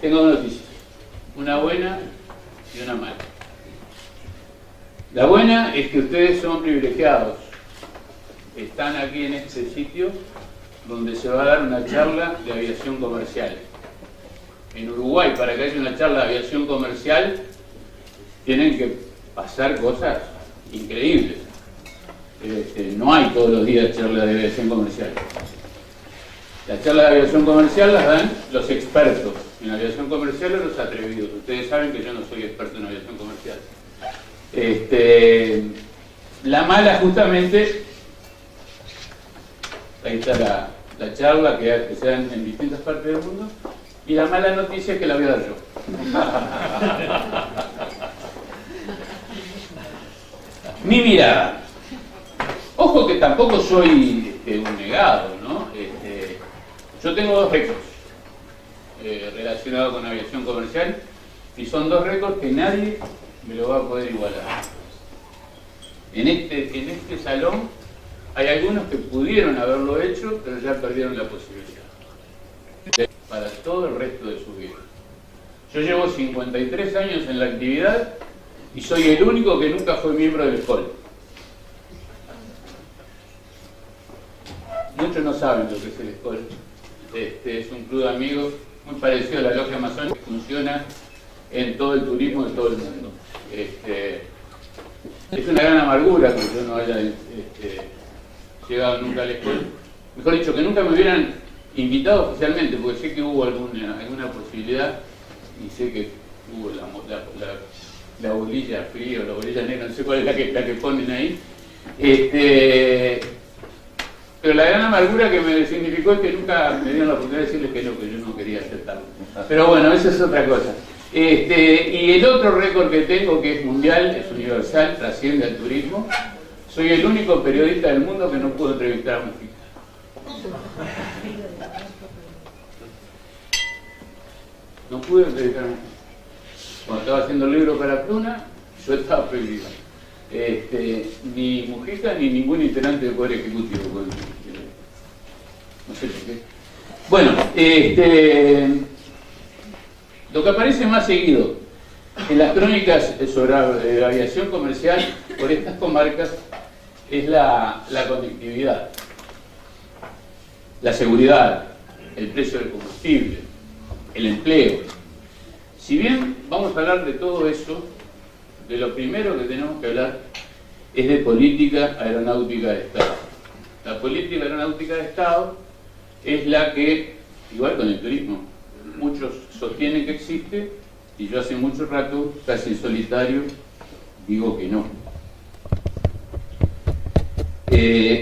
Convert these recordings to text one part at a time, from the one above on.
Tengo dos noticias, una buena y una mala. La buena es que ustedes son privilegiados. Están aquí en este sitio donde se va a dar una charla de aviación comercial. En Uruguay, para que haya una charla de aviación comercial, tienen que pasar cosas increíbles. No hay todos los días charlas de aviación comercial. Las charlas de aviación comercial las dan los expertos en aviación comercial o los atrevidos. Ustedes saben que yo no soy experto en aviación comercial. La mala, justamente, ahí está la charla que se dan en distintas partes del mundo, y la mala noticia es que la voy a dar yo. Mi mirada. Ojo que tampoco soy un negado, ¿no? Yo tengo dos récords relacionados con aviación comercial, y son dos récords que nadie me lo va a poder igualar. En este salón hay algunos que pudieron haberlo hecho, pero ya perdieron la posibilidad. Para todo el resto de su vida. Yo llevo 53 años en la actividad y soy el único que nunca fue miembro del SCOL. Muchos no saben lo que es el SCOL. Es un club de amigos muy parecido a la Logia Masónica, que funciona en todo el turismo de todo el mundo. Es una gran amargura que yo no haya llegado nunca al SCOL. Mejor dicho, que nunca me hubieran invitado oficialmente, porque sé que hubo alguna posibilidad, y sé que hubo la bolilla fría o la bolilla negra, no sé cuál es la que ponen ahí. Pero la gran amargura que me significó es que nunca me dieron la oportunidad de decirles que yo no quería aceptarlo. Pero bueno, esa es otra cosa. Y el otro récord que tengo, que es mundial, es universal, trasciende al turismo. Soy el único periodista del mundo que no pudo entrevistar a Mujica. No pude entrevistar a Mujica. Cuando estaba haciendo el libro para Pluna, yo estaba prohibido. Ni Mujica ni ningún integrante del Poder Ejecutivo. No sé por qué. Bueno, lo que aparece más seguido en las crónicas sobre aviación comercial por estas comarcas es la conectividad, la seguridad, el precio del combustible, el empleo. Si bien vamos a hablar de todo eso, de lo primero que tenemos que hablar es de política aeronáutica de Estado. La política aeronáutica de Estado es la que, igual con el turismo, muchos sostienen que existe, y yo hace mucho rato, casi en solitario, digo que no.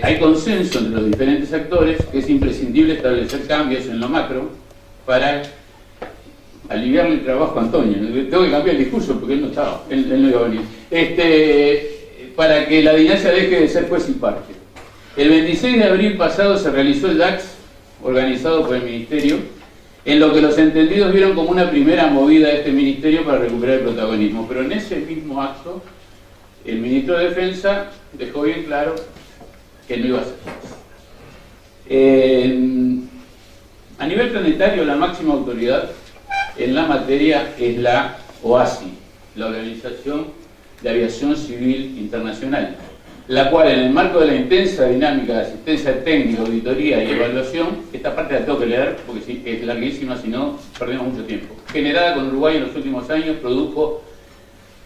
Hay consenso entre los diferentes actores que es imprescindible establecer cambios en lo macro para aliviarle el trabajo a Antonio. Tengo que cambiar el discurso porque él no estaba, él no iba a venir. Para que la dinámica deje de ser juez y parte. El 26 de abril pasado se realizó el DAX, organizado por el Ministerio, en lo que los entendidos vieron como una primera movida de este Ministerio para recuperar el protagonismo. Pero en ese mismo acto, el Ministro de Defensa dejó bien claro que no iba a ser. A nivel planetario, la máxima autoridad en la materia es la OASI, la Organización de Aviación Civil Internacional, la cual, en el marco de la intensa dinámica de asistencia técnica, auditoría y evaluación, esta parte la tengo que leer porque sí, es larguísima, si no perdemos mucho tiempo, generada con Uruguay en los últimos años, produjo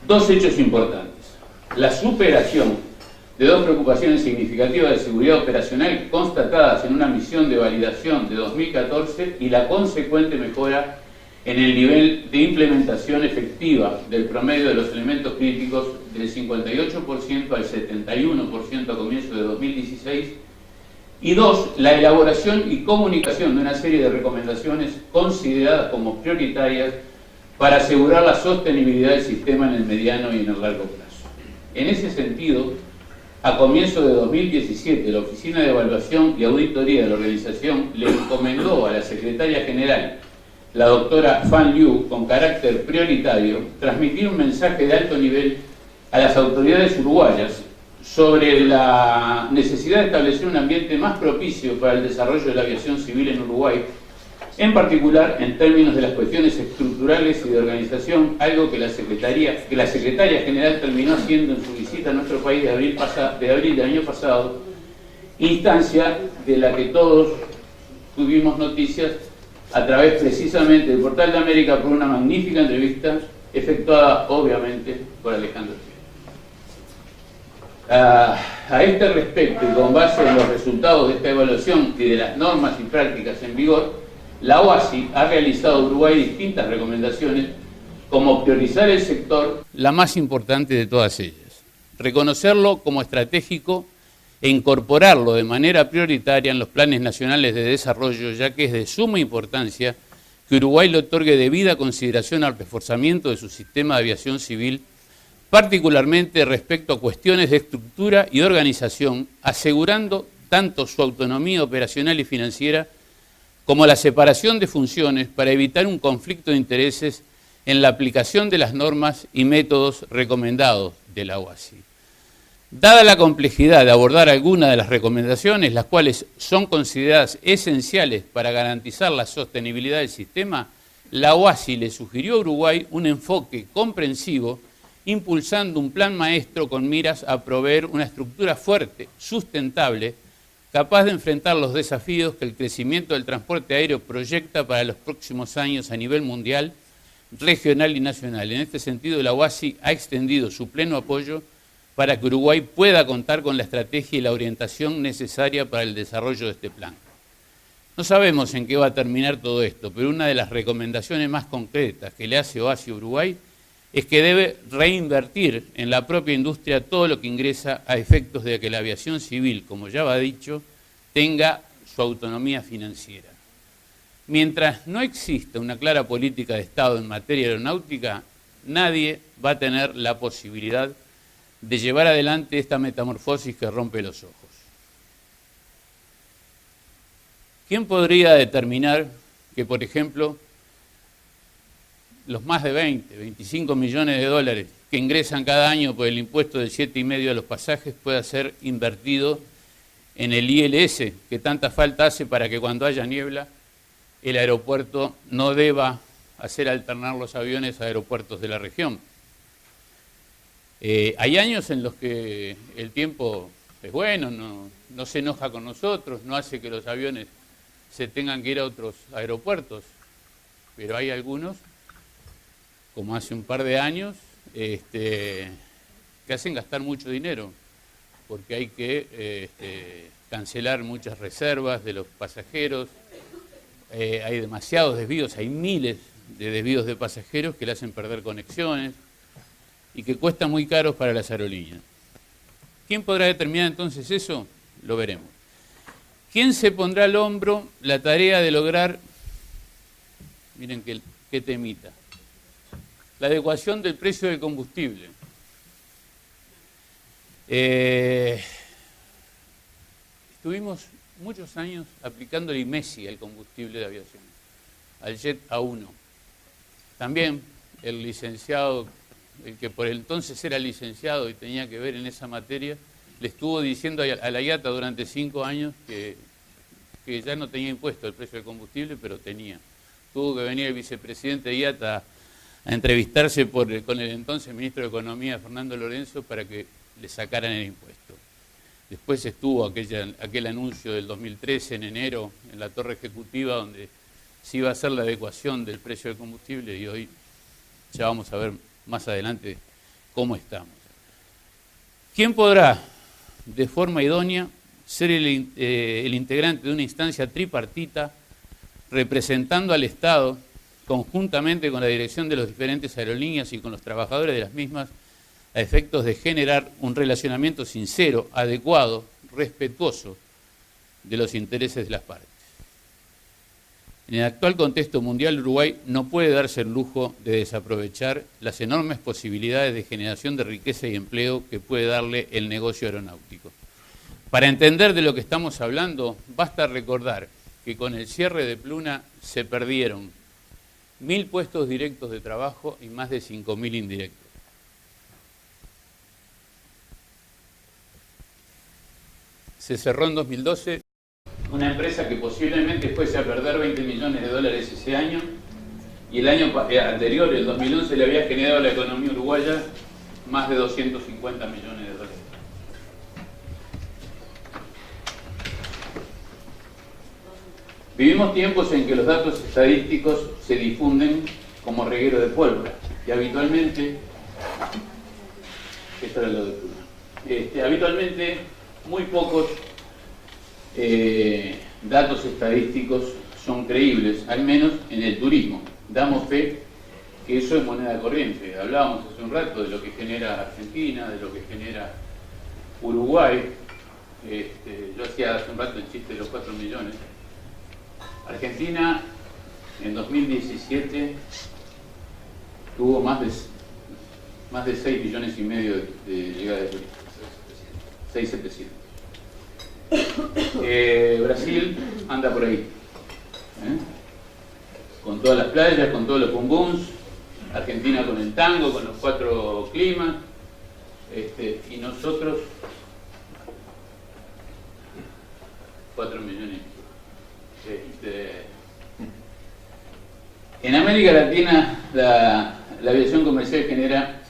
dos hechos importantes: la superación de dos preocupaciones significativas de seguridad operacional constatadas en una misión de validación de 2014 y la consecuente mejora en el nivel de implementación efectiva del promedio de los elementos críticos del 58% al 71% a comienzo de 2016, y dos, la elaboración y comunicación de una serie de recomendaciones consideradas como prioritarias para asegurar la sostenibilidad del sistema en el mediano y en el largo plazo. En ese sentido, a comienzo de 2017, la Oficina de Evaluación y Auditoría de la organización le encomendó a la Secretaria General, la doctora Fan Liu, con carácter prioritario, transmitir un mensaje de alto nivel a las autoridades uruguayas sobre la necesidad de establecer un ambiente más propicio para el desarrollo de la aviación civil en Uruguay, en particular en términos de las cuestiones estructurales y de organización, algo que la secretaria general terminó haciendo en su visita a nuestro país de abril del año pasado, instancia de la que todos tuvimos noticias a través precisamente del Portal de América por una magnífica entrevista efectuada obviamente por Alejandro Schiavelli. A este respecto y con base en los resultados de esta evaluación y de las normas y prácticas en vigor, la OASI ha realizado a Uruguay distintas recomendaciones como priorizar el sector, la más importante de todas ellas, reconocerlo como estratégico e incorporarlo de manera prioritaria en los planes nacionales de desarrollo, ya que es de suma importancia que Uruguay le otorgue debida consideración al reforzamiento de su sistema de aviación civil, particularmente respecto a cuestiones de estructura y organización, asegurando tanto su autonomía operacional y financiera como la separación de funciones para evitar un conflicto de intereses en la aplicación de las normas y métodos recomendados de la OASI. Dada la complejidad de abordar algunas de las recomendaciones, las cuales son consideradas esenciales para garantizar la sostenibilidad del sistema, la OASI le sugirió a Uruguay un enfoque comprensivo, impulsando un plan maestro con miras a proveer una estructura fuerte, sustentable, capaz de enfrentar los desafíos que el crecimiento del transporte aéreo proyecta para los próximos años a nivel mundial, regional y nacional. En este sentido, la OASI ha extendido su pleno apoyo para que Uruguay pueda contar con la estrategia y la orientación necesaria para el desarrollo de este plan. No sabemos en qué va a terminar todo esto, pero una de las recomendaciones más concretas que le hace OASI a Uruguay es que debe reinvertir en la propia industria todo lo que ingresa a efectos de que la aviación civil, como ya va dicho, tenga su autonomía financiera. Mientras no exista una clara política de Estado en materia aeronáutica, nadie va a tener la posibilidad de llevar adelante esta metamorfosis que rompe los ojos. ¿Quién podría determinar que, por ejemplo, los más de 25 millones de dólares que ingresan cada año por el impuesto del 7,5% a los pasajes pueda ser invertido en el ILS, que tanta falta hace para que cuando haya niebla el aeropuerto no deba hacer alternar los aviones a aeropuertos de la región? Hay años en los que el tiempo es bueno, no se enoja con nosotros, no hace que los aviones se tengan que ir a otros aeropuertos, pero hay algunos, como hace un par de años, que hacen gastar mucho dinero, porque hay que cancelar muchas reservas de los pasajeros, hay demasiados desvíos, hay miles de desvíos de pasajeros que le hacen perder conexiones y que cuestan muy caros para las aerolíneas. ¿Quién podrá determinar entonces eso? Lo veremos. ¿Quién se pondrá al hombro la tarea de lograr, miren qué temita, la adecuación del precio del combustible? Estuvimos muchos años aplicando el IMESI al combustible de aviación, al Jet A1. También el licenciado, el que por entonces era licenciado y tenía que ver en esa materia, le estuvo diciendo a la IATA durante 5 años que ya no tenía impuesto el precio del combustible, pero tenía. Tuvo que venir el vicepresidente de IATA a entrevistarse con el entonces ministro de Economía, Fernando Lorenzo, para que le sacaran el impuesto. Después estuvo aquel anuncio del 2013, en enero, en la torre ejecutiva, donde se iba a hacer la adecuación del precio del combustible, y hoy ya vamos a ver más adelante cómo estamos. ¿Quién podrá, de forma idónea, ser el integrante de una instancia tripartita representando al Estado, conjuntamente con la dirección de las diferentes aerolíneas y con los trabajadores de las mismas, a efectos de generar un relacionamiento sincero, adecuado, respetuoso de los intereses de las partes? En el actual contexto mundial, Uruguay no puede darse el lujo de desaprovechar las enormes posibilidades de generación de riqueza y empleo que puede darle el negocio aeronáutico. Para entender de lo que estamos hablando, basta recordar que con el cierre de Pluna se perdieron 1.000 puestos directos de trabajo y más de 5.000 indirectos. Se cerró en 2012 una empresa que posiblemente fuese a perder 20 millones de dólares ese año, y el año anterior, el 2011, le había generado a la economía uruguaya más de 250 millones de dólares. Vivimos tiempos en que los datos estadísticos se difunden como reguero de pólvora, y habitualmente, esto era lo de Pluma, habitualmente muy pocos datos estadísticos son creíbles, al menos en el turismo. Damos fe que eso es moneda corriente. Hablábamos hace un rato de lo que genera Argentina, de lo que genera Uruguay. Yo hacía hace un rato el chiste de los 4 millones. Argentina en 2017 tuvo más de 6 millones y medio de llegadas de turistas. 6.700. Brasil anda por ahí, con todas las playas, con todos los bumbuns. Argentina con el tango, con los 4 climas, y nosotros 4 millones. En América Latina la aviación comercial genera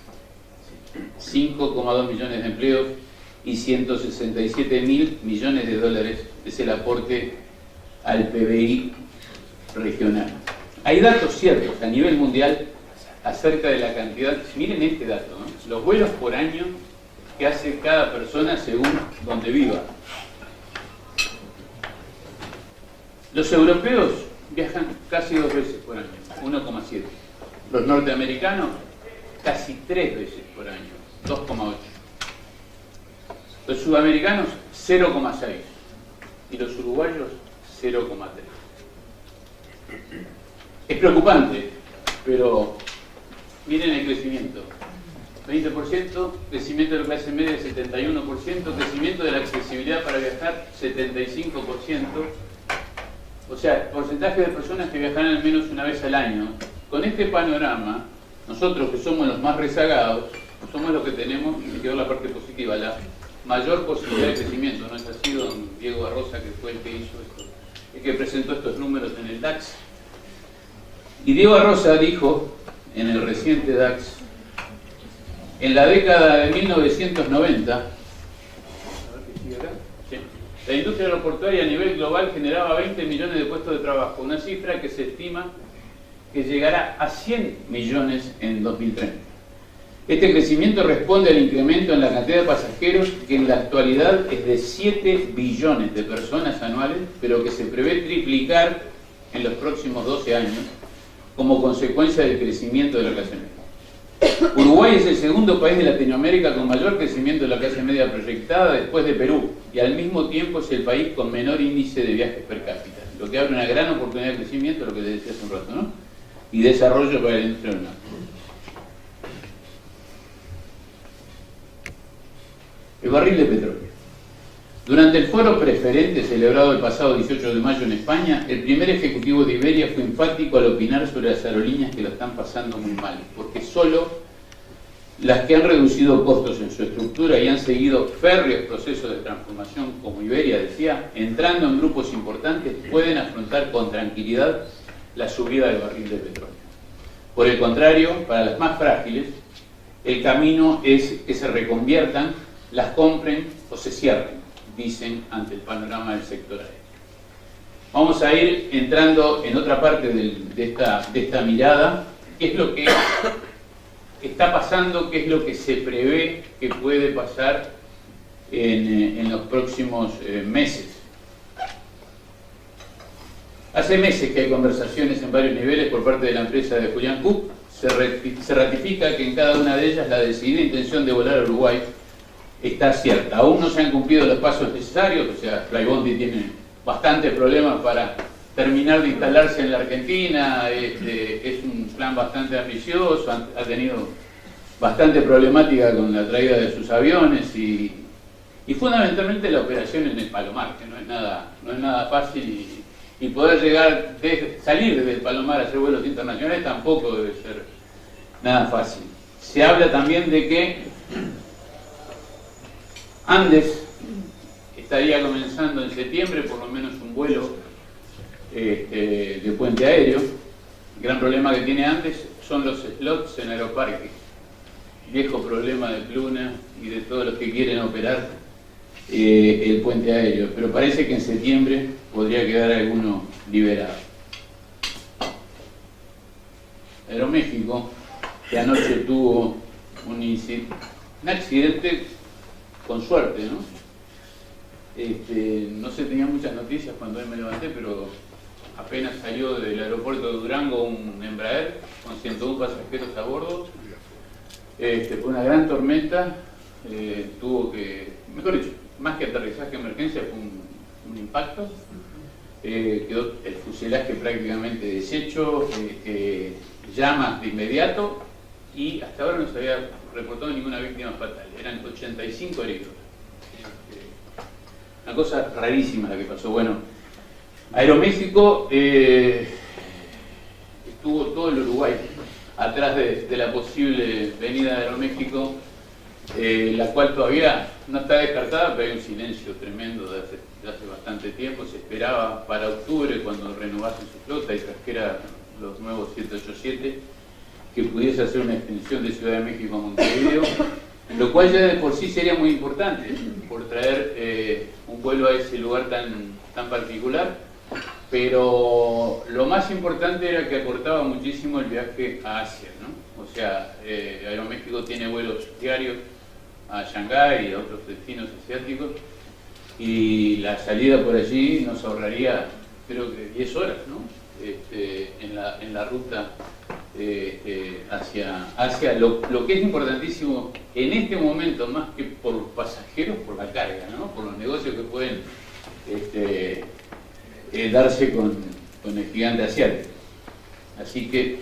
5,2 millones de empleos y 167.000 millones de dólares es el aporte al PBI regional. Hay datos ciertos a nivel mundial acerca de la cantidad. Miren este dato, ¿no? Los vuelos por año que hace cada persona según donde viva. Los europeos viajan casi 2 veces por año, 1,7. Los norteamericanos casi 3 veces por año, 2,8. Los sudamericanos 0,6 y los uruguayos 0,3. Es preocupante, pero miren el crecimiento. 20%, crecimiento de la clase media 71%, crecimiento de la accesibilidad para viajar 75%. O sea, porcentaje de personas que viajarán al menos una vez al año. Con este panorama, nosotros que somos los más rezagados, somos los que tenemos, y me quedó la parte positiva, la mayor posibilidad de crecimiento. No es así don Diego Barrosa, que fue el que hizo esto, el que presentó estos números en el DAX. Y Diego Barrosa dijo en el reciente DAX, en la década de 1990, la industria aeroportuaria a nivel global generaba 20 millones de puestos de trabajo, una cifra que se estima que llegará a 100 millones en 2030. Este crecimiento responde al incremento en la cantidad de pasajeros, que en la actualidad es de 7 billones de personas anuales, pero que se prevé triplicar en los próximos 12 años como consecuencia del crecimiento de la clase media. Uruguay es el segundo país de Latinoamérica con mayor crecimiento de la clase media proyectada después de Perú, y al mismo tiempo es el país con menor índice de viajes per cápita, lo que abre una gran oportunidad de crecimiento, lo que les decía hace un rato, ¿no? Y desarrollo para la industria aeronáutica. El barril de petróleo. Durante el foro preferente celebrado el pasado 18 de mayo en España, el primer ejecutivo de Iberia fue enfático al opinar sobre las aerolíneas que lo están pasando muy mal, porque solo las que han reducido costos en su estructura y han seguido férreos procesos de transformación, como Iberia decía, entrando en grupos importantes, pueden afrontar con tranquilidad la subida del barril de petróleo. Por el contrario, para las más frágiles, el camino es que se reconviertan, las compren o se cierren, dicen ante el panorama del sector aéreo. Vamos a ir entrando en otra parte de esta mirada, qué es lo que está pasando, qué es lo que se prevé que puede pasar en los próximos meses. Hace meses que hay conversaciones en varios niveles por parte de la empresa de Julián Cook. Se ratifica que en cada una de ellas la decidida intención de volar a Uruguay está cierta. Aún no se han cumplido los pasos necesarios, o sea, Flybondi tiene bastantes problemas para terminar de instalarse en la Argentina, es un plan bastante ambicioso, ha tenido bastante problemática con la traída de sus aviones y fundamentalmente la operación en el Palomar, que no es nada fácil, y poder salir desde el Palomar a hacer vuelos internacionales tampoco debe ser nada fácil. Se habla también de que Andes estaría comenzando en septiembre por lo menos un vuelo de puente aéreo. El gran problema que tiene antes son los slots en Aeroparque. Viejo problema de Pluna y de todos los que quieren operar el puente aéreo, pero parece que en septiembre podría quedar alguno liberado. Aeroméxico, que anoche tuvo un accidente con suerte, ¿no? No se tenía muchas noticias cuando me levanté, pero apenas salió del aeropuerto de Durango un Embraer con 101 pasajeros a bordo. Fue una gran tormenta, tuvo que, mejor dicho, más que aterrizaje de emergencia, fue un impacto. Quedó el fuselaje prácticamente deshecho, llamas de inmediato, y hasta ahora no se había reportado ninguna víctima fatal. Eran 85 heridos. Una cosa rarísima la que pasó. Bueno, Aeroméxico estuvo todo el Uruguay atrás de la posible venida de Aeroméxico, la cual todavía no está descartada, pero hay un silencio tremendo de hace bastante tiempo. Se esperaba para octubre, cuando renovasen su flota y trajera los nuevos 787, que pudiese hacer una extensión de Ciudad de México a Montevideo, lo cual ya de por sí sería muy importante, por traer un vuelo a ese lugar tan particular. Pero lo más importante era que acortaba muchísimo el viaje a Asia, ¿no? O sea, Aeroméxico tiene vuelos diarios a Shanghái y a otros destinos asiáticos, y la salida por allí nos ahorraría, creo que 10 horas, ¿no? En la ruta hacia Asia, lo que es importantísimo en este momento, más que por los pasajeros, por la carga, ¿no? Por los negocios que pueden darse con el gigante asiático. Así que,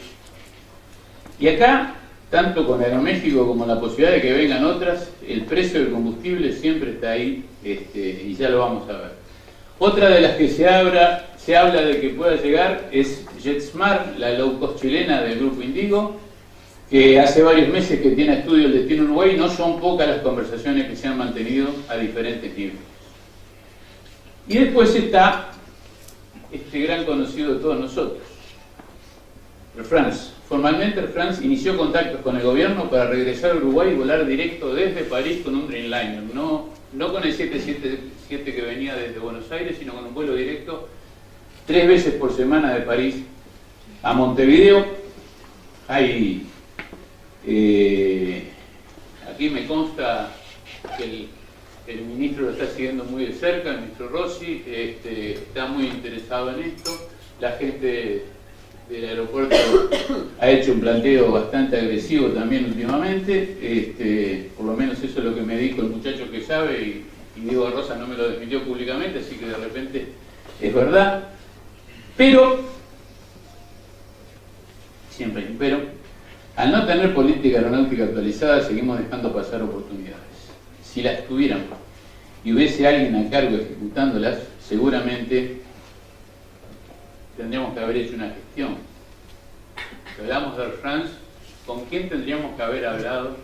y acá, tanto con Aeroméxico como la posibilidad de que vengan otras, el precio del combustible siempre está ahí, y ya lo vamos a ver. Otra de las que se habla de que pueda llegar es JetSmart, la low cost chilena del grupo Indigo, que hace varios meses que tiene estudio el destino Uruguay. No son pocas las conversaciones que se han mantenido a diferentes niveles. Y después está este gran conocido de todos nosotros, Air France. Formalmente Air France inició contactos con el gobierno para regresar a Uruguay y volar directo desde París con un Dreamliner, no con el 777 que venía desde Buenos Aires, sino con un vuelo directo 3 veces por semana de París a Montevideo. Hay, aquí me consta que el ministro lo está siguiendo muy de cerca, el ministro Rossi, está muy interesado en esto. La gente del aeropuerto ha hecho un planteo bastante agresivo también últimamente, por lo menos eso es lo que me dijo el muchacho que sabe, y Diego Rosa no me lo desmintió públicamente, así que de repente es verdad. Pero, siempre hay un pero, al no tener política aeronáutica actualizada, seguimos dejando pasar oportunidades. Si las tuviéramos y hubiese alguien a cargo ejecutándolas, seguramente tendríamos que haber hecho una gestión. Si hablamos de Air France, ¿con quién tendríamos que haber hablado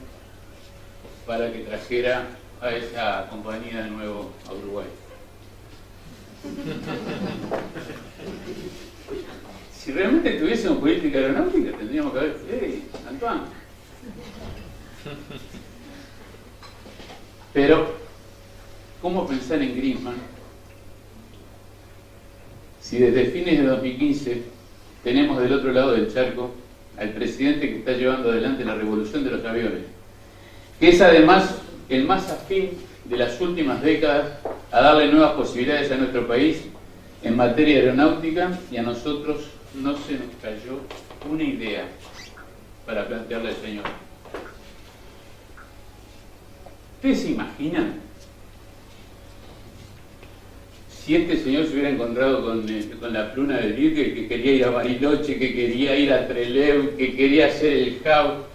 para que trajera a esa compañía de nuevo a Uruguay? Si realmente tuviésemos política aeronáutica, tendríamos que haber... ¡Hey, Antoine! Pero, ¿cómo pensar en Griezmann si desde fines de 2015 tenemos del otro lado del charco al presidente que está llevando adelante la revolución de los aviones, que es además el más afín de las últimas décadas a darle nuevas posibilidades a nuestro país en materia aeronáutica, y a nosotros no se nos cayó una idea para plantearle al señor? ¿Ustedes se imaginan si este señor se hubiera encontrado con la Pluna del Virque, que quería ir a Bariloche, que quería ir a Trelew, que quería hacer el hub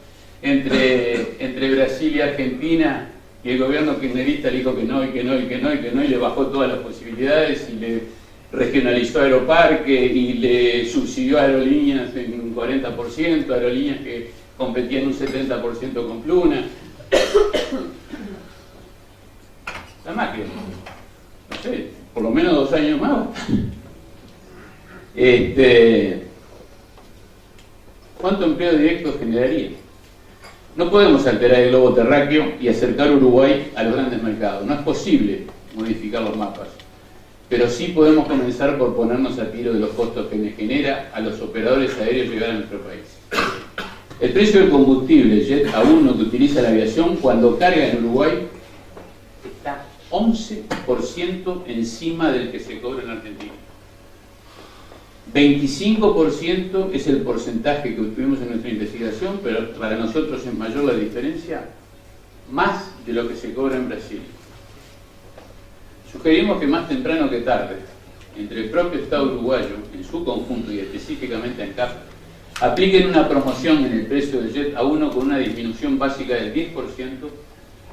entre Brasil y Argentina, y el gobierno kirchnerista le dijo que no, y que no, y que no, y que no, y le bajó todas las posibilidades, y le regionalizó Aeroparque, y le subsidió a aerolíneas en un 40%, aerolíneas que competían un 70% con Pluna? La máquina. 2 años más. ¿Cuánto empleo directo generaría? No podemos alterar el globo terráqueo y acercar Uruguay a los grandes mercados. No es posible modificar los mapas. Pero sí podemos comenzar por ponernos a tiro de los costos que les genera a los operadores aéreos llegar a nuestro país. El precio del combustible Jet A1 que utiliza la aviación cuando carga en Uruguay está 11% encima del que se cobra en Argentina. 25% es el porcentaje que obtuvimos en nuestra investigación, pero para nosotros es mayor la diferencia, más de lo que se cobra en Brasil. Sugerimos que más temprano que tarde, entre el propio Estado uruguayo, en su conjunto y específicamente ANCAP, apliquen una promoción en el precio del Jet A1 con una disminución básica del 10%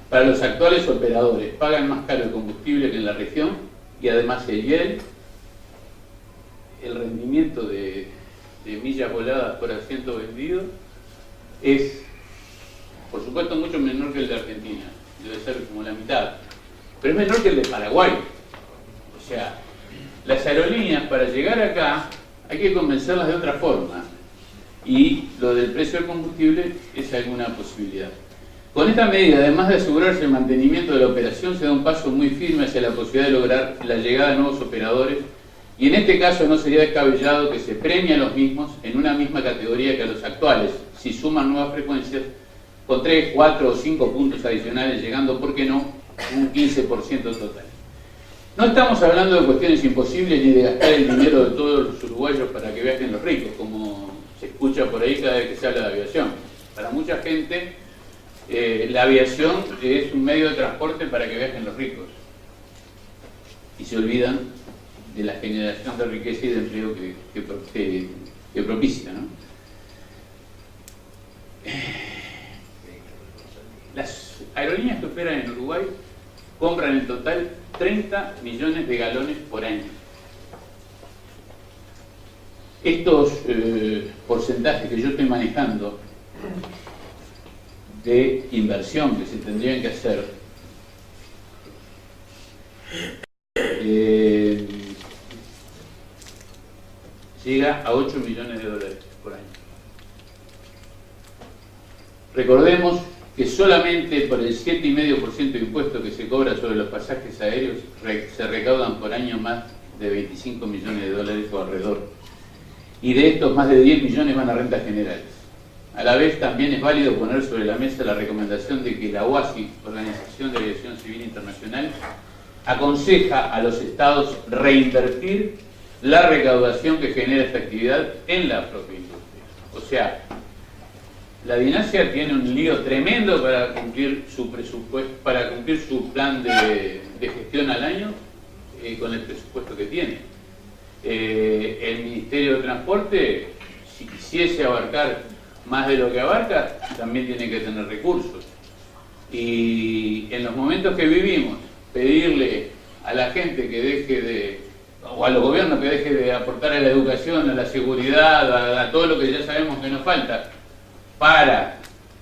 para los actuales operadores. Pagan más caro el combustible que en la región y además el rendimiento de millas voladas por asiento vendido es, por supuesto, mucho menor que el de Argentina. Debe ser como la mitad. Pero es menor que el de Paraguay. O sea, las aerolíneas para llegar acá hay que convencerlas de otra forma. Y lo del precio del combustible es alguna posibilidad. Con esta medida, además de asegurarse el mantenimiento de la operación, se da un paso muy firme hacia la posibilidad de lograr la llegada de nuevos operadores. Y en este caso no sería descabellado que se premie a los mismos en una misma categoría que a los actuales, si suman nuevas frecuencias, con 3, 4 o 5 puntos adicionales, llegando, ¿por qué no?, un 15% total. No estamos hablando de cuestiones imposibles ni de gastar el dinero de todos los uruguayos para que viajen los ricos, como se escucha por ahí cada vez que se habla de aviación. Para mucha gente, la aviación es un medio de transporte para que viajen los ricos. Y se olvidan de la generación de riqueza y de empleo que propicia, ¿no? Las aerolíneas que operan en Uruguay compran en total 30 millones de galones por año. Estos porcentajes que yo estoy manejando de inversión que se tendrían que hacer llega a 8 millones de dólares por año. Recordemos que solamente por el 7,5% de impuestos que se cobra sobre los pasajes aéreos se recaudan por año más de 25 millones de dólares o alrededor. Y de estos, más de 10 millones van a rentas generales. A la vez, también es válido poner sobre la mesa la recomendación de que la OASI, Organización de Aviación Civil Internacional, aconseja a los estados reinvertir la recaudación que genera esta actividad en la propia industria. O sea, la DINASIA tiene un lío tremendo para cumplir su presupuesto, para cumplir su plan de gestión al año con el presupuesto que tiene. El Ministerio de Transporte, si quisiese abarcar más de lo que abarca, también tiene que tener recursos. Y en los momentos que vivimos, pedirle a la gente que deje de, o a los gobiernos que deje de aportar a la educación, a la seguridad, a todo lo que ya sabemos que nos falta, para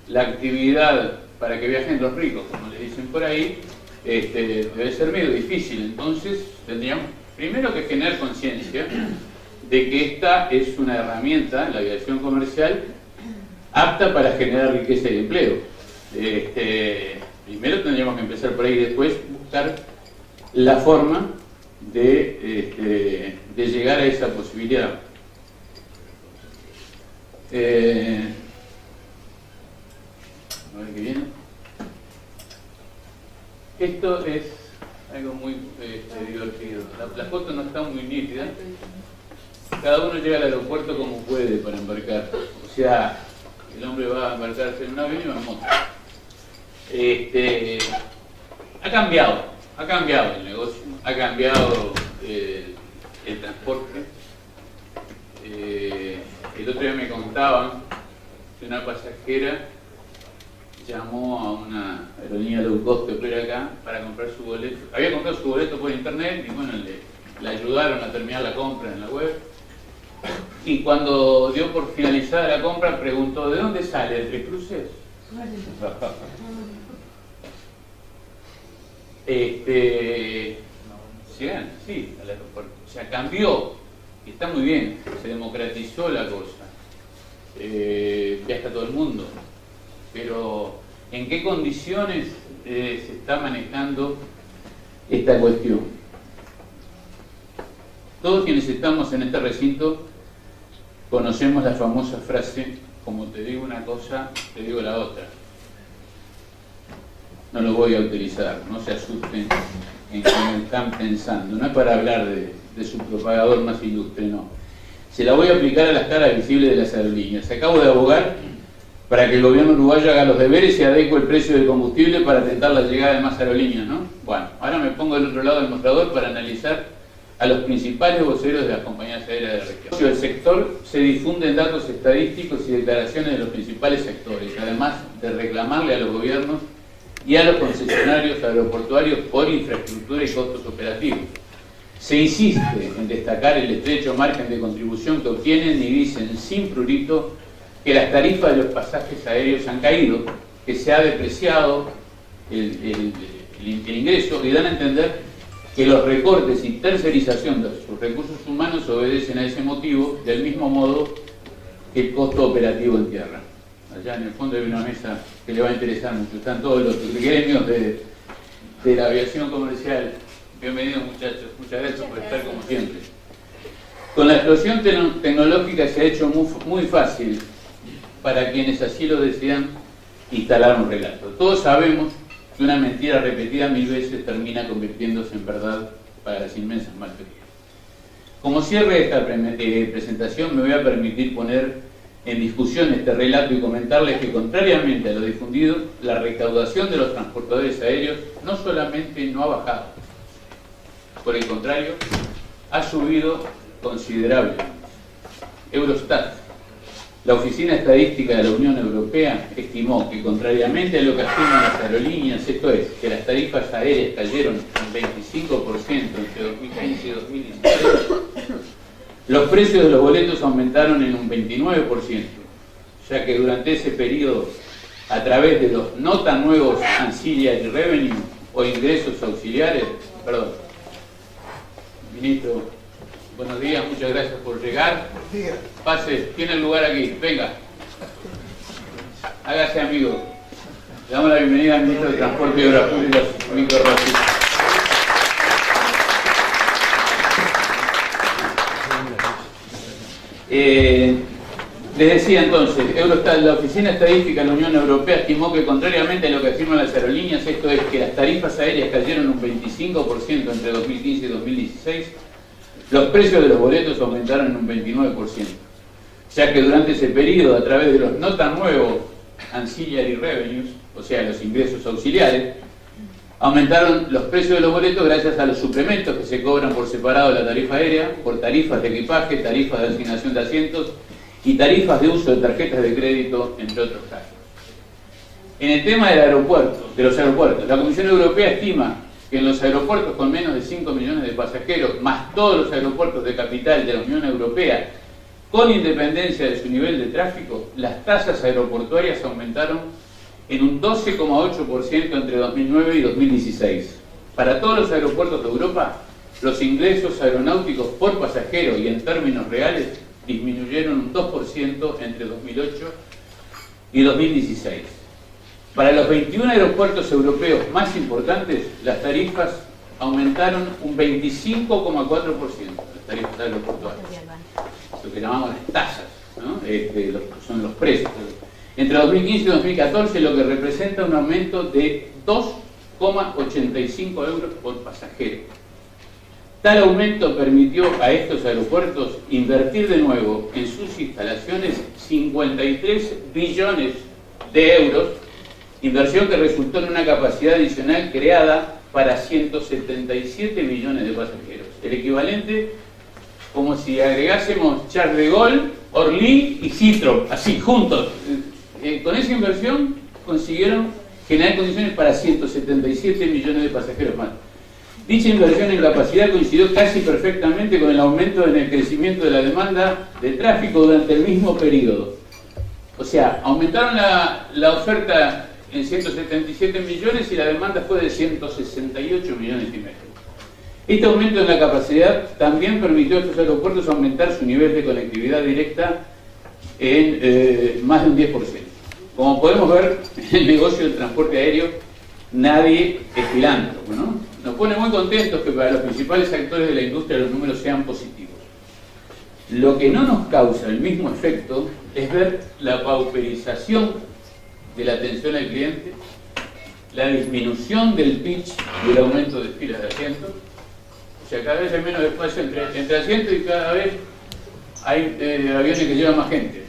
la actividad, para que viajen los ricos, como le dicen por ahí, debe ser medio difícil. Entonces tendríamos primero que generar conciencia de que esta es una herramienta, la aviación comercial, apta para generar riqueza y empleo. Primero tendríamos que empezar por ahí y después buscar la forma de llegar a esa posibilidad. A ver qué viene. Esto es algo muy divertido. La foto no está muy nítida. Cada uno llega al aeropuerto como puede para embarcar. O sea, el hombre va a embarcarse en un avión y va en moto. Ha cambiado el negocio, ha cambiado el transporte. El otro día me contaban que una pasajera llamó a una aerolínea low cost que opera acá para comprar su boleto. Había comprado su boleto por internet y bueno, le ayudaron a terminar la compra en la web. Y cuando dio por finalizada la compra, preguntó: ¿de dónde sale? ¿De Tres Cruces? llegan así al aeropuerto. O sea, cambió, y está muy bien, se democratizó la cosa, viaja todo el mundo, pero ¿en qué condiciones se está manejando esta cuestión? Todos quienes estamos en este recinto conocemos la famosa frase: como te digo una cosa, te digo la otra. No lo voy a utilizar, no se asusten en que me están pensando. No es para hablar de su propagador más ilustre, no. Se la voy a aplicar a las caras visibles de las aerolíneas. Acabo de abogar para que el gobierno uruguayo haga los deberes y adecue el precio del combustible para atentar la llegada de más aerolíneas, ¿no? Bueno, ahora me pongo del otro lado del mostrador para analizar a los principales voceros de las compañías aéreas de la región. El sector se difunden datos estadísticos y declaraciones de los principales sectores, además de reclamarle a los gobiernos y a los concesionarios aeroportuarios por infraestructura y costos operativos. Se insiste en destacar el estrecho margen de contribución que obtienen y dicen sin prurito que las tarifas de los pasajes aéreos han caído, que se ha depreciado el ingreso, y dan a entender que los recortes y tercerización de sus recursos humanos obedecen a ese motivo, del mismo modo que el costo operativo en tierra. Allá en el fondo hay una mesa que le va a interesar mucho, están todos los gremios de la aviación comercial. Bienvenidos, muchachos, muchas gracias por estar como siempre. Con la explosión tecnológica se ha hecho muy fácil para quienes así lo desean instalar un relato. Todos sabemos que una mentira repetida 1000 veces termina convirtiéndose en verdad para las inmensas mayorías. Como cierre de esta presentación, me voy a permitir poner en discusión este relato y comentarles que, contrariamente a lo difundido, la recaudación de los transportadores aéreos no solamente no ha bajado, por el contrario, ha subido considerablemente. Eurostat, la Oficina Estadística de la Unión Europea, estimó que, contrariamente a lo que afirman las aerolíneas, esto es, que las tarifas aéreas cayeron un 25% entre 2015 y 2016, los precios de los boletos aumentaron en un 29%, ya que durante ese periodo, a través de los no tan nuevos ancillary revenue o ingresos auxiliares, Ministro, buenos días, muchas gracias por llegar. Pase, tiene el lugar aquí, venga. Hágase amigo. Le damos la bienvenida al Ministro de Transporte y Obras Públicas, Nico Rossi. Les decía entonces, Eurostat, la Oficina Estadística de la Unión Europea, estimó que, contrariamente a lo que afirman las aerolíneas, esto es, que las tarifas aéreas cayeron un 25% entre 2015 y 2016, los precios de los boletos aumentaron en un 29%, ya que durante ese periodo, a través de los no tan nuevos ancillary revenues, o sea, los ingresos auxiliares, aumentaron los precios de los boletos gracias a los suplementos que se cobran por separado de la tarifa aérea, por tarifas de equipaje, tarifas de asignación de asientos y tarifas de uso de tarjetas de crédito, entre otros casos. En el tema de los aeropuertos, la Comisión Europea estima que en los aeropuertos con menos de 5 millones de pasajeros, más todos los aeropuertos de capital de la Unión Europea, con independencia de su nivel de tráfico, las tasas aeroportuarias aumentaron en un 12,8% entre 2009 y 2016. Para todos los aeropuertos de Europa, los ingresos aeronáuticos por pasajero y en términos reales disminuyeron un 2% entre 2008 y 2016. Para los 21 aeropuertos europeos más importantes, las tarifas aumentaron un 25,4%, las tarifas aeroportuarias, lo que llamamos las tasas, ¿no? Son los precios. Entre 2015 y 2014, lo que representa un aumento de 2,85 euros por pasajero. Tal aumento permitió a estos aeropuertos invertir de nuevo en sus instalaciones 53 billones de euros, inversión que resultó en una capacidad adicional creada para 177 millones de pasajeros. El equivalente, como si agregásemos Charles de Gaulle, Orly y Heathrow, así, juntos. Con esa inversión consiguieron generar condiciones para 177 millones de pasajeros más. Dicha inversión en capacidad coincidió casi perfectamente con el aumento en el crecimiento de la demanda de tráfico durante el mismo periodo. O sea, aumentaron la oferta en 177 millones y la demanda fue de 168 millones y medio. Este aumento en la capacidad también permitió a estos aeropuertos aumentar su nivel de conectividad directa en más de un 10%. Como podemos ver, en el negocio del transporte aéreo nadie es filántropo, ¿no? Nos pone muy contentos que para los principales actores de la industria los números sean positivos. Lo que no nos causa el mismo efecto es ver la pauperización de la atención al cliente, la disminución del pitch y el aumento de filas de asientos. O sea, cada vez hay menos espacio entre asientos y cada vez hay aviones que llevan más gente.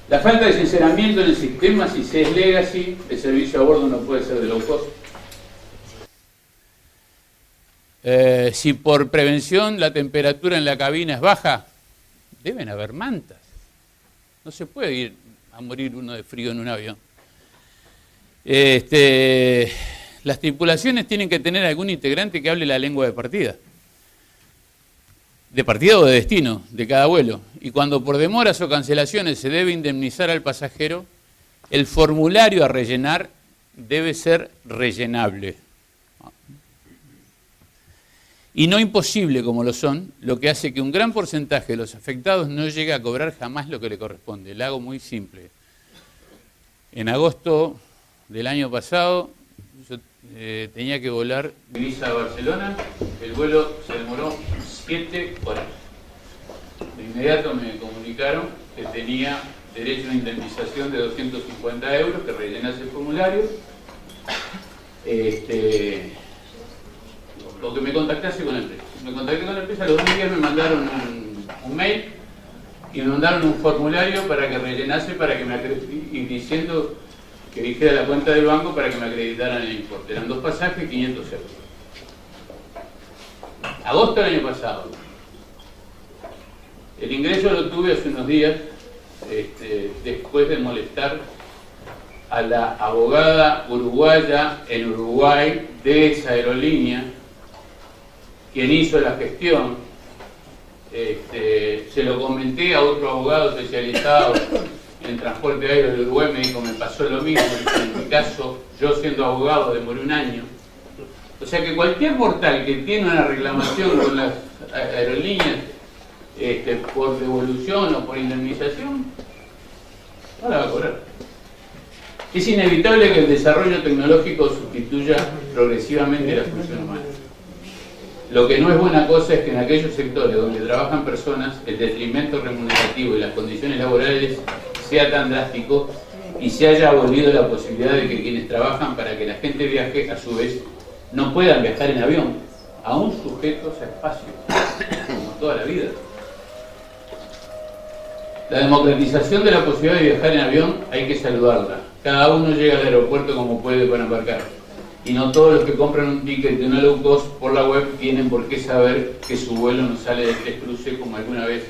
La falta de sinceramiento en el sistema, si se es legacy, el servicio a bordo no puede ser de low cost. Si por prevención la temperatura en la cabina es baja, deben haber mantas. No se puede ir a morir uno de frío en un avión. Las tripulaciones tienen que tener algún integrante que hable la lengua de partida o de destino de cada vuelo. Y cuando por demoras o cancelaciones se debe indemnizar al pasajero, el formulario a rellenar debe ser rellenable. Y no imposible como lo son, lo que hace que un gran porcentaje de los afectados no llegue a cobrar jamás lo que le corresponde. Le hago muy simple. En agosto del año pasado, yo tenía que volar de Ibiza a Barcelona, el vuelo se demoró 7 horas. De inmediato me comunicaron que tenía derecho a una indemnización de 250 euros, que rellenase el formulario, o que me contactase con la empresa. Me contacté con la empresa, a los 2 días me mandaron un mail y me mandaron un formulario para que rellenase, y diciendo que dijera la cuenta del banco para que me acreditaran el importe. Eran 2 pasajes, 500 euros. Agosto del año pasado. El ingreso lo tuve hace unos días, después de molestar a la abogada uruguaya en Uruguay de esa aerolínea, quien hizo la gestión. Se lo comenté a otro abogado especializado en transporte aéreo de Uruguay, me dijo, me pasó lo mismo, en mi caso, yo siendo abogado demoré 1 año. O sea que cualquier mortal que tiene una reclamación con las aerolíneas por devolución o por indemnización, no la va a cobrar. Es inevitable que el desarrollo tecnológico sustituya progresivamente la función humana. Lo que no es buena cosa es que en aquellos sectores donde trabajan personas, el detrimento remunerativo y las condiciones laborales sea tan drástico y se haya abolido la posibilidad de que quienes trabajan para que la gente viaje, a su vez, no puedan viajar en avión, aún sujetos a espacio, como toda la vida. La democratización de la posibilidad de viajar en avión hay que saludarla. Cada uno llega al aeropuerto como puede para embarcar. Y no todos los que compran un ticket de una low cost por la web tienen por qué saber que su vuelo no sale de 3 cruces, como alguna vez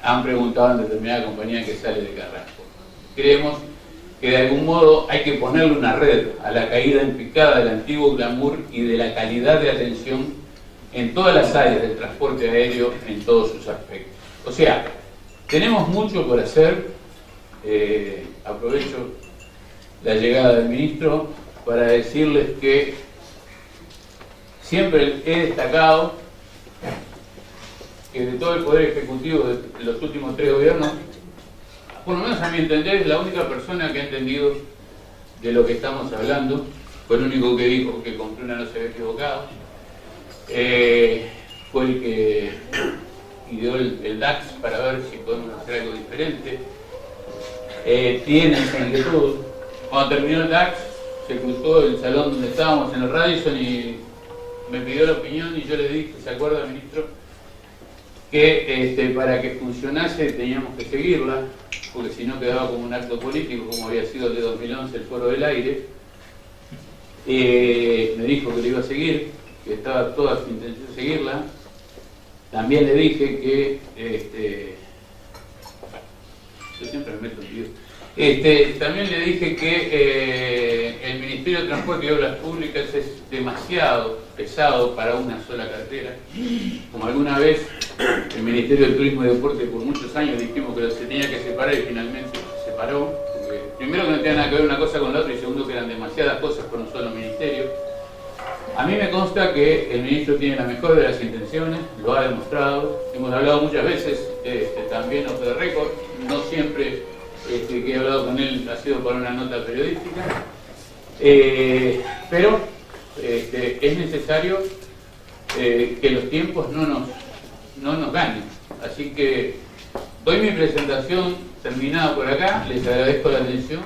han preguntado en determinada compañía que sale de Carrasco. Creemos que de algún modo hay que ponerle una red a la caída en picada del antiguo glamour y de la calidad de atención en todas las áreas del transporte aéreo en todos sus aspectos. O sea, tenemos mucho por hacer. Aprovecho la llegada del ministro para decirles que siempre he destacado que de todo el Poder Ejecutivo de los últimos 3 gobiernos, por lo menos a mi entender, es la única persona que ha entendido de lo que estamos hablando. Fue el único que dijo que Compruna no se había equivocado. Fue el que ideó el DAX para ver si podemos hacer algo diferente. Tiene esa inquietud. Cuando terminó el DAX, se cruzó el salón donde estábamos en el Radisson y me pidió la opinión, y yo le dije, ¿se acuerda, ministro? Que para que funcionase teníamos que seguirla, porque si no quedaba como un acto político, como había sido el de 2011 el Foro del Aire. Me dijo que lo iba a seguir, que estaba toda su intención de seguirla. También le dije que yo siempre me meto en lío. También le dije que el Ministerio de Transporte y Obras Públicas es demasiado pesado para una sola cartera. Como alguna vez el Ministerio de Turismo y Deporte por muchos años dijimos que se tenía que separar y finalmente se separó. Porque, primero, que no tenía nada que ver una cosa con la otra, y segundo, que eran demasiadas cosas por un solo ministerio. A mí me consta que el ministro tiene la mejor de las intenciones, lo ha demostrado. Hemos hablado muchas veces, también off the record, no siempre que he hablado con él ha sido para una nota periodística, pero es necesario que los tiempos no nos ganen. Así que doy mi presentación terminada por acá, les agradezco la atención.